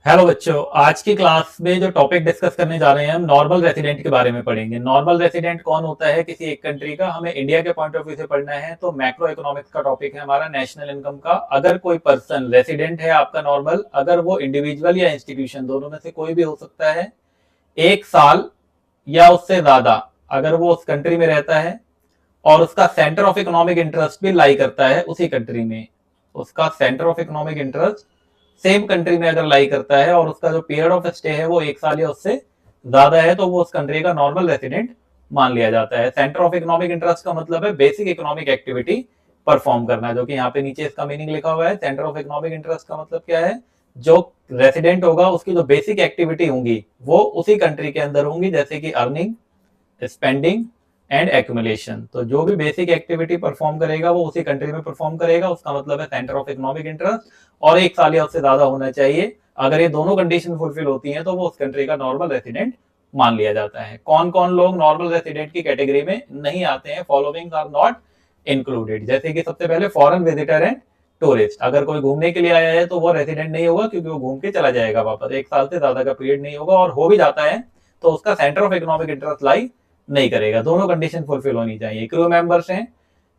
Hello बच्चों, आज की क्लास में जो टॉपिक डिस्कस करने जा रहे हैं हम नॉर्मल रेसिडेंट के बारे में पढ़ेंगे। नॉर्मल रेसिडेंट कौन होता है किसी एक कंट्री का, हमें इंडिया के पॉइंट ऑफ व्यू से पढ़ना है। तो मैक्रो इकोनॉमिक्स का टॉपिक है हमारा, नेशनल इनकम का। अगर कोई पर्सन रेसिडेंट है आपका नॉर्मल, अगर वो इंडिविजुअल या इंस्टीट्यूशन दोनों में से कोई भी हो सकता है, एक साल या उससे ज्यादा अगर वो उस कंट्री में रहता है और उसका सेंटर ऑफ इकोनॉमिक इंटरेस्ट भी लाई करता है उसी कंट्री में, उसका centre of economic interest same country में अगर लाई करता है और उसका जो पीरियड ऑफ स्टे है वो एक साल या उससे ज्यादा है, तो वो उस कंट्री का नॉर्मल रेसिडेंट मान लिया जाता है। सेंटर ऑफ इकोनॉमिक इंटरेस्ट का मतलब है बेसिक इकोनॉमिक एक्टिविटी परफॉर्म करना, जो कि यहाँ पे नीचे इसका मीनिंग लिखा हुआ है। सेंटर ऑफ इकोनॉमिक इंटरेस्ट का मतलब क्या है, जो रेसिडेंट होगा उसकी जो बेसिक एक्टिविटी होंगी वो उसी कंट्री के अंदर होंगी, जैसे कि अर्निंग, स्पेंडिंग एंड एक्यूमुलेशन। तो जो भी बेसिक एक्टिविटी परफॉर्म करेगा वो उसी कंट्री में परफॉर्म करेगा, उसका मतलब है सेंटर ऑफ इकोनॉमिक इंटरेस्ट, और एक साल या उससे ज्यादा होना चाहिए। अगर ये दोनों कंडीशन फुलफिल होती हैं तो वो उस कंट्री का नॉर्मल रेसिडेंट मान लिया जाता है। कौन कौन लोग नॉर्मल रेसिडेंट की कैटेगरी में नहीं आते हैं, फॉलोइंग आर नॉट इंक्लूडेड। जैसे कि सबसे पहले फॉरेन विजिटर एंड टूरिस्ट। अगर कोई घूमने के लिए आया है तो वो रेसिडेंट नहीं होगा, क्योंकि वो घूम के चला जाएगा वापस, एक साल से ज्यादा का पीरियड नहीं होगा, और हो भी जाता है तो उसका सेंटर ऑफ इकोनॉमिक इंटरेस्ट लाई नहीं करेगा। दोनों कंडीशन फुलफिल होनी चाहिए। क्रू मेंबर्स हैं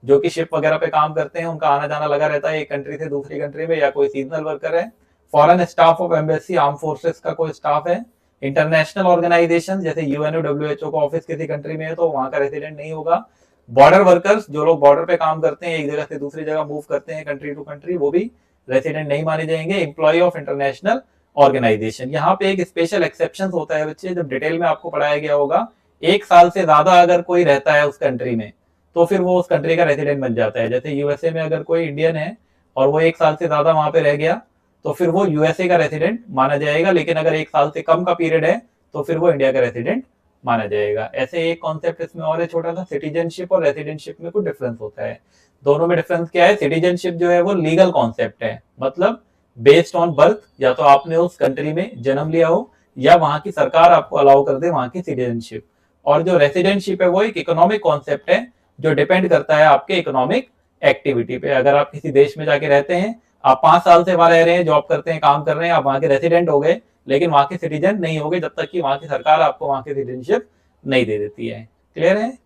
जो कि शिप वगैरह पे काम करते हैं, उनका आना जाना लगा रहता है एक कंट्री से दूसरी कंट्री में, या कोई सीजनल वर्कर है। Foreign staff of embassy, arm forces का कोई स्टाफ है। इंटरनेशनल ऑर्गेनाइजेशन जैसे यूएनओ, डब्ल्यूएचओ का ऑफिस किसी कंट्री में है तो वहां का रेसिडेंट नहीं होगा। बॉर्डर वर्कर्स, जो लोग बॉर्डर पे काम करते हैं, एक जगह से दूसरी जगह मूव करते हैं कंट्री टू कंट्री, वो भी रेसिडेंट नहीं माने जाएंगे। एम्प्लॉय ऑफ इंटरनेशनल ऑर्गेनाइजेशन, यहाँ पे एक स्पेशल एक्सेप्शन होता है बच्चे, जब डिटेल में आपको पढ़ाया गया होगा। एक साल से ज्यादा अगर कोई रहता है उस कंट्री में तो फिर वो उस कंट्री का रेसिडेंट बन जाता है। जैसे यूएसए में अगर कोई इंडियन है और वो एक साल से ज्यादा वहां पे रह गया तो फिर वो यूएसए का रेसिडेंट माना जाएगा, लेकिन अगर एक साल से कम का पीरियड है तो फिर वो इंडिया का रेसिडेंट माना जाएगा। ऐसे एक कॉन्सेप्ट इसमें और है छोटा सा, सिटीजनशिप और रेसिडेंटशिप में कुछ डिफरेंस होता है। दोनों में डिफरेंस क्या है, सिटीजनशिप जो है वो लीगल कॉन्सेप्ट है, मतलब बेस्ड ऑन बर्थ, या तो आपने उस कंट्री में जन्म लिया हो या वहां की सरकार आपको अलाउ कर दे वहां की सिटीजनशिप। और जो रेसिडेंटशिप है वो एक इकोनॉमिक कॉन्सेप्ट है, जो डिपेंड करता है आपके इकोनॉमिक एक्टिविटी पे। अगर आप किसी देश में जाके रहते हैं, आप 5 साल से वहां रह रहे हैं, जॉब करते हैं, काम कर रहे हैं, आप वहां के रेसिडेंट हो गए, लेकिन वहां के सिटीजन नहीं हो गए जब तक कि वहां की सरकार आपको वहां की सिटीजनशिप नहीं दे देती है। क्लियर है?